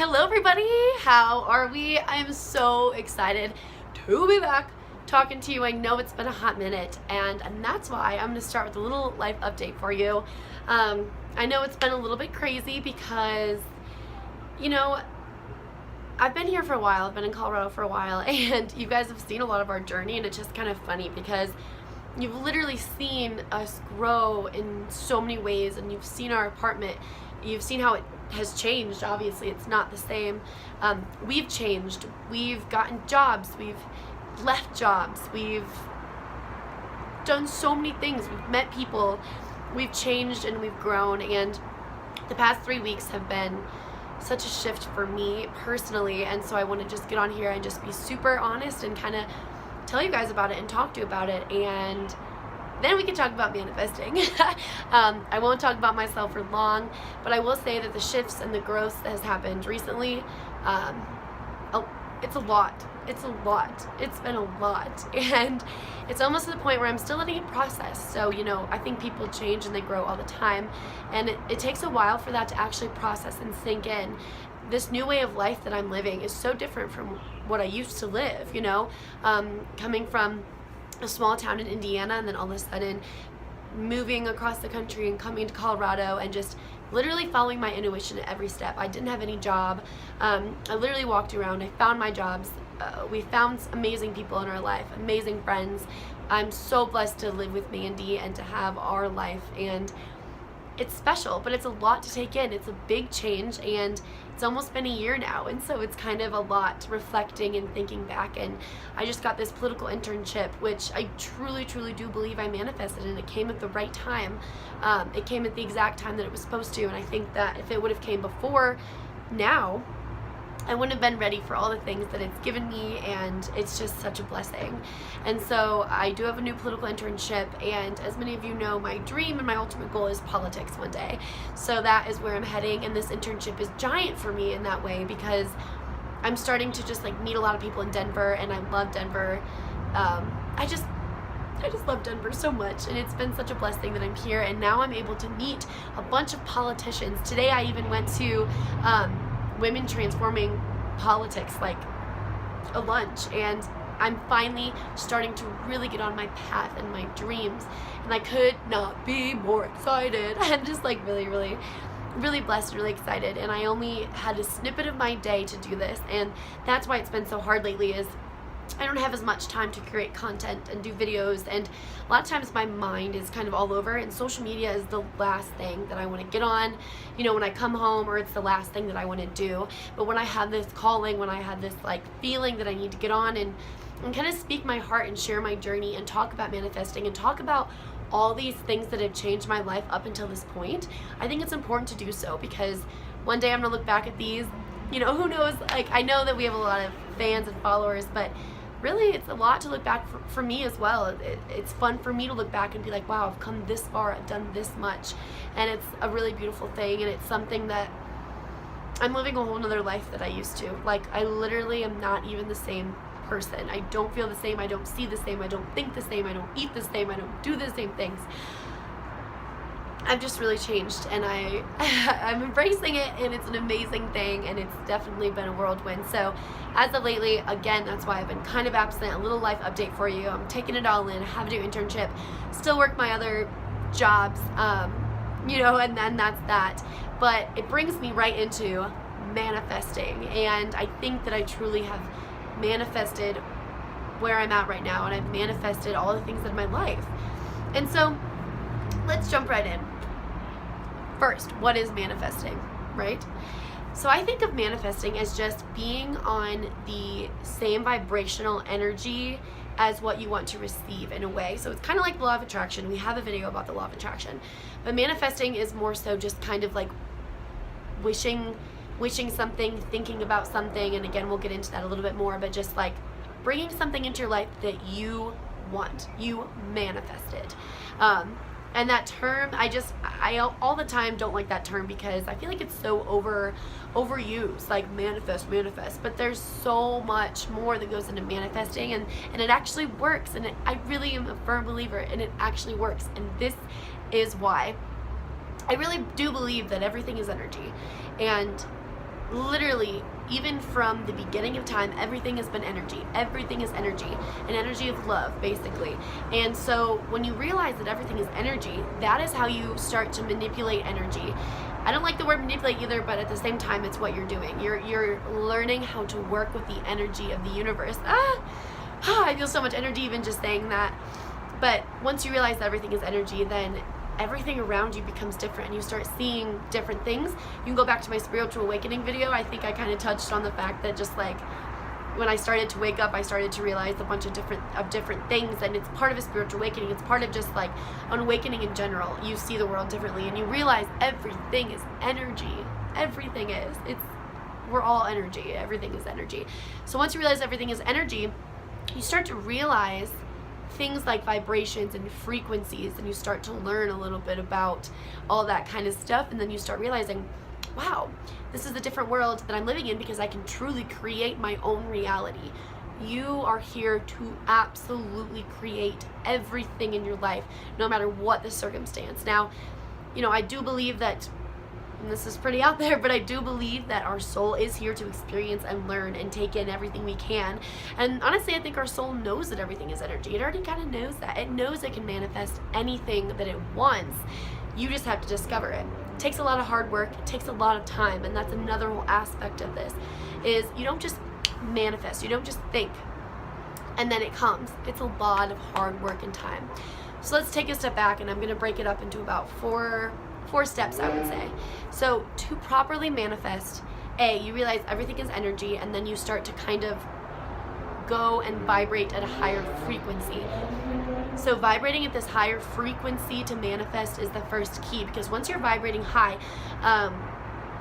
Hello everybody, how are we? I'm so excited to be back talking to you. I know it's been a hot minute and that's why I'm going to start with a little life update for you. I know it's been a little bit crazy because, I've been here for a while, I've been in Colorado for a while, and you guys have seen a lot of our journey, and it's just kind of funny because you've literally seen us grow in so many ways, and you've seen our apartment, you've seen how it has changed. Obviously it's not the same. We've changed, we've gotten jobs, we've left jobs, we've done so many things, we've met people, we've changed and we've grown, and the past 3 weeks have been such a shift for me personally, and so I want to just get on here and just be super honest and kind of tell you guys about it and talk to you about it, and then we can talk about manifesting. I won't talk about myself for long, but I will say that the shifts and the growth that has happened recently, it's a lot. It's been a lot, and it's almost to the point where I'm still letting it process. So, I think people change and they grow all the time, and it takes a while for that to actually process and sink in. This new way of life that I'm living is so different from what I used to live, coming from a small town in Indiana and then all of a sudden moving across the country and coming to Colorado and just literally following my intuition at every step. I didn't have any job. I literally walked around. I found my jobs. We found amazing people in our life, amazing friends. I'm so blessed to live with Mandy and to have our life, and it's special, but it's a lot to take in. It's a big change, and it's almost been a year now, and so it's kind of a lot reflecting and thinking back. And I just got this political internship, which I truly do believe I manifested, and it came at the right time. It came at the exact time that it was supposed to, and I think that if it would have came before now, I wouldn't have been ready for all the things that it's given me, and it's just such a blessing. And so I do have a new political internship, and as many of you know, my dream and my ultimate goal is politics one day. So that is where I'm heading, and this internship is giant for me in that way because I'm starting to just meet a lot of people in Denver, and I love Denver. I just love Denver so much, and it's been such a blessing that I'm here, and now I'm able to meet a bunch of politicians. Today I even went to Women Transforming Politics, a lunch, and I'm finally starting to really get on my path and my dreams, and I could not be more excited. I'm just really blessed and really excited, and I only had a snippet of my day to do this, and that's why it's been so hard lately. Is I don't have as much time to create content and do videos, and a lot of times my mind is kind of all over, and social media is the last thing that I want to get on, when I come home, or it's the last thing that I want to do. But when I have this calling, when I have this feeling that I need to get on and kind of speak my heart and share my journey and talk about manifesting and talk about all these things that have changed my life up until this point, I think it's important to do so, because one day I'm going to look back at these, who knows, I know that we have a lot of fans and followers, but really it's a lot to look back for me as well. It's fun for me to look back and be like, wow, I've come this far, I've done this much, and it's a really beautiful thing, and it's something that I'm living a whole nother life that I used to. I literally am not even the same person. I don't feel the same, I don't see the same, I don't think the same, I don't eat the same, I don't do the same things. I've just really changed, and I'm embracing it, and it's an amazing thing, and it's definitely been a whirlwind. So as of lately, again, that's why I've been kind of absent. A little life update for you. I'm taking it all in. I have a new internship, still work my other jobs, and then that's that. But it brings me right into manifesting, and I think that I truly have manifested where I'm at right now, and I've manifested all the things in my life. And so let's jump right in. First, what is manifesting, right? So I think of manifesting as just being on the same vibrational energy as what you want to receive, in a way. So it's kind of like the law of attraction. We have a video about the law of attraction. But manifesting is more so just kind of wishing something, thinking about something, and again, we'll get into that a little bit more, but just bringing something into your life that you want, you manifest it. And that term, I all the time don't like that term because I feel like it's so overused, manifest, but there's so much more that goes into manifesting, and it actually works, and I really am a firm believer, and it actually works, and this is why I really do believe that everything is energy, and literally, even from the beginning of time, everything has been energy. Everything is energy, an energy of love, basically. And so when you realize that everything is energy, that is how you start to manipulate energy. I don't like the word manipulate either, but at the same time, it's what you're doing. You're learning how to work with the energy of the universe. I feel so much energy even just saying that. But once you realize that everything is energy, then everything around you becomes different and you start seeing different things. You can go back to my spiritual awakening video. I think I kind of touched on the fact that just like when I started to wake up, I started to realize a bunch of different things, and it's part of a spiritual awakening. It's part of just like an awakening in general. You see the world differently and you realize everything is energy. Everything is. We're all energy. Everything is energy. So once you realize everything is energy, you start to realize things like vibrations and frequencies, and you start to learn a little bit about all that kind of stuff, and then you start realizing, wow, this is a different world that I'm living in because I can truly create my own reality. You are here to absolutely create everything in your life, no matter what the circumstance. Now, I do believe that, and this is pretty out there, but I do believe that our soul is here to experience and learn and take in everything we can. And honestly, I think our soul knows that everything is energy. It already kind of knows that. It knows it can manifest anything that it wants. You just have to discover it. It takes a lot of hard work. It takes a lot of time. And that's another whole aspect of this, is you don't just manifest. You don't just think and then it comes. It's a lot of hard work and time. So let's take a step back, and I'm going to break it up into about four steps, I would say. So to properly manifest, you realize everything is energy, and then you start to kind of go and vibrate at a higher frequency. So vibrating at this higher frequency to manifest is the first key, because once you're vibrating high,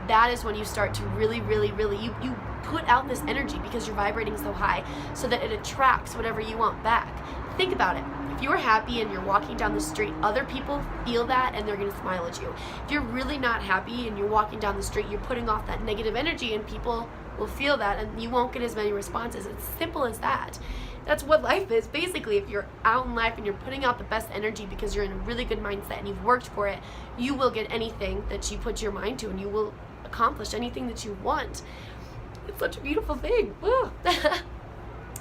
that is when you start to really, you put out this energy because you're vibrating so high, so that it attracts whatever you want back. Think about it. If you're happy and you're walking down the street, other people feel that and they're going to smile at you. If you're really not happy and you're walking down the street, you're putting off that negative energy, and people will feel that, and you won't get as many responses. It's simple as that. That's what life is. Basically, if you're out in life and you're putting out the best energy because you're in a really good mindset and you've worked for it, you will get anything that you put your mind to, and you will accomplish anything that you want. It's such a beautiful thing.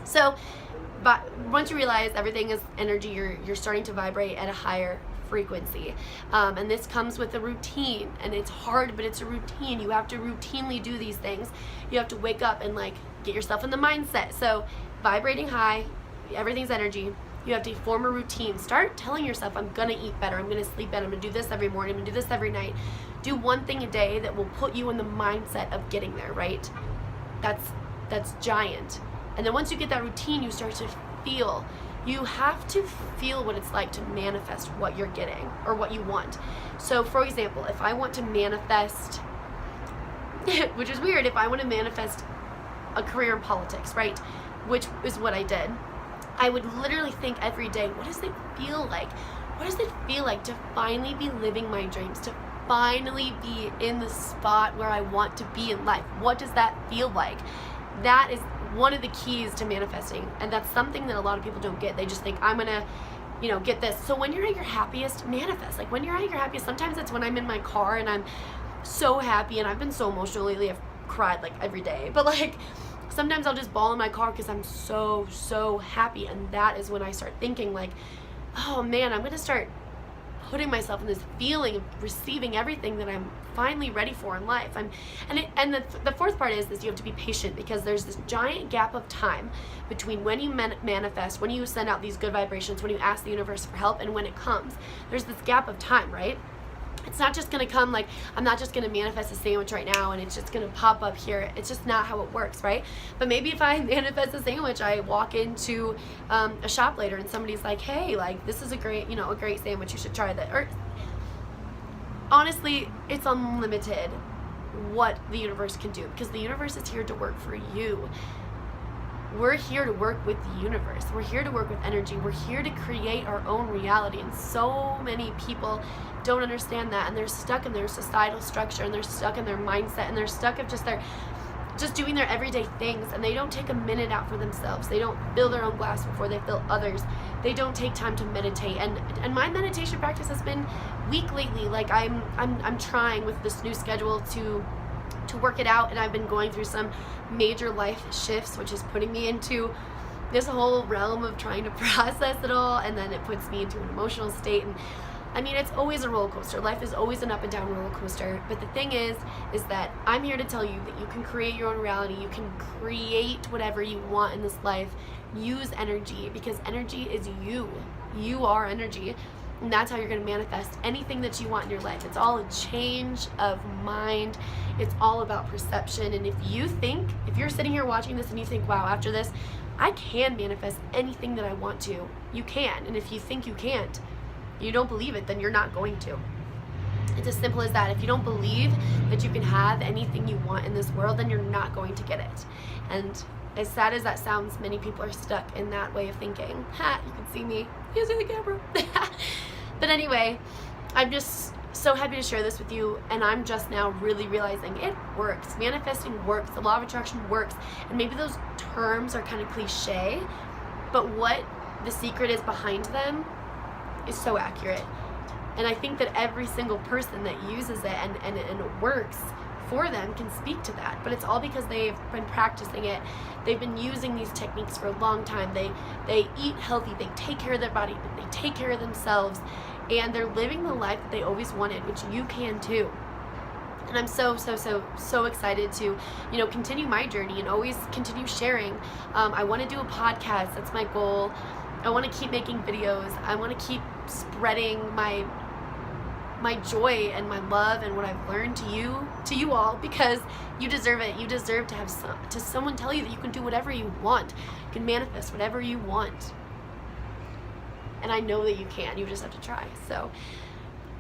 So, but once you realize everything is energy, you're starting to vibrate at a higher frequency, and this comes with a routine, and it's hard, but it's a routine. You have to routinely do these things. You have to wake up and like get yourself in the mindset. So vibrating high, everything's energy. You have to form a routine. Start telling yourself, I'm gonna eat better, I'm gonna sleep better, I'm gonna do this every morning, I'm gonna do this every night. Do one thing a day that will put you in the mindset of getting there, right? That's giant. And then once you get that routine, you start to feel. You have to feel what it's like to manifest what you're getting or what you want. So for example, if I want to manifest, which is weird, if I want to manifest a career in politics, right, which is what I did, I would literally think every day, what does it feel like? What does it feel like to finally be living my dreams, to finally be in the spot where I want to be in life? What does that feel like? That is one of the keys to manifesting, and that's something that a lot of people don't get. They just think, I'm gonna, get this. So when you're at your happiest, manifest. Like when you're at your happiest, sometimes it's when I'm in my car and I'm so happy, and I've been so emotional lately. I've cried like every day, but like sometimes I'll just bawl in my car because I'm so happy, and that is when I start thinking like, oh man, I'm gonna start putting myself in this feeling of receiving everything that I'm finally ready for in life. The fourth part is you have to be patient, because there's this giant gap of time between when you manifest, when you send out these good vibrations, when you ask the universe for help, and when it comes. There's this gap of time, right? It's not just going to come like, I'm not just going to manifest a sandwich right now and it's just going to pop up here. It's just not how it works, right? But maybe if I manifest a sandwich, I walk into a shop later and somebody's like, hey, like this is a great sandwich, you should try that. Or honestly, it's unlimited what the universe can do, because the universe is here to work for you. We're here to work with the universe. We're here to work with energy. We're here to create our own reality. And so many people don't understand that, and they're stuck in their societal structure, and they're stuck in their mindset, and they're stuck of just doing their everyday things, and they don't take a minute out for themselves. They don't fill their own glass before they fill others. They don't take time to meditate. And my meditation practice has been weak lately. Like I'm trying with this new schedule to to work it out, and I've been going through some major life shifts, which is putting me into this whole realm of trying to process it all, and then it puts me into an emotional state. And I mean, it's always a roller coaster. Life is always an up and down roller coaster. But the thing is that I'm here to tell you that you can create your own reality. You can create whatever you want in this life. Use energy, because energy is you. You are energy. And that's how you're going to manifest anything that you want in your life. It's all a change of mind. It's all about perception. And if you're sitting here watching this and you think, wow, after this, I can manifest anything that I want to, you can. And if you think you can't, you don't believe it, then you're not going to. It's as simple as that. If you don't believe that you can have anything you want in this world, then you're not going to get it. And as sad as that sounds, many people are stuck in that way of thinking. Ha, you can see me using the camera. But anyway, I'm just so happy to share this with you, and I'm just now really realizing it works. Manifesting works. The law of attraction works. And maybe those terms are kind of cliche, but what the secret is behind them is so accurate. And I think that every single person that uses it and it works for them can speak to that. But it's all because they've been practicing it. They've been using these techniques for a long time. They eat healthy, they take care of their body, but they take care of themselves, and they're living the life that they always wanted, which you can too. And I'm so excited to, continue my journey and always continue sharing. I want to do a podcast. That's my goal. I want to keep making videos. I want to keep spreading my joy and my love and what I've learned to you all, because you deserve it. You deserve to have someone tell you that you can do whatever you want. You can manifest whatever you want. And I know that you can. You just have to try. So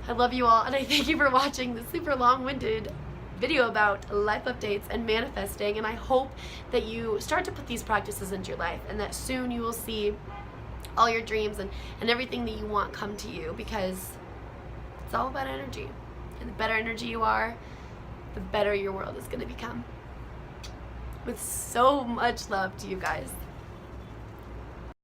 I love you all, and I thank you for watching this super long-winded video about life updates and manifesting. And I hope that you start to put these practices into your life, and that soon you will see all your dreams and everything that you want come to you, because it's all about energy. And the better energy you are, the better your world is going to become. With so much love to you guys.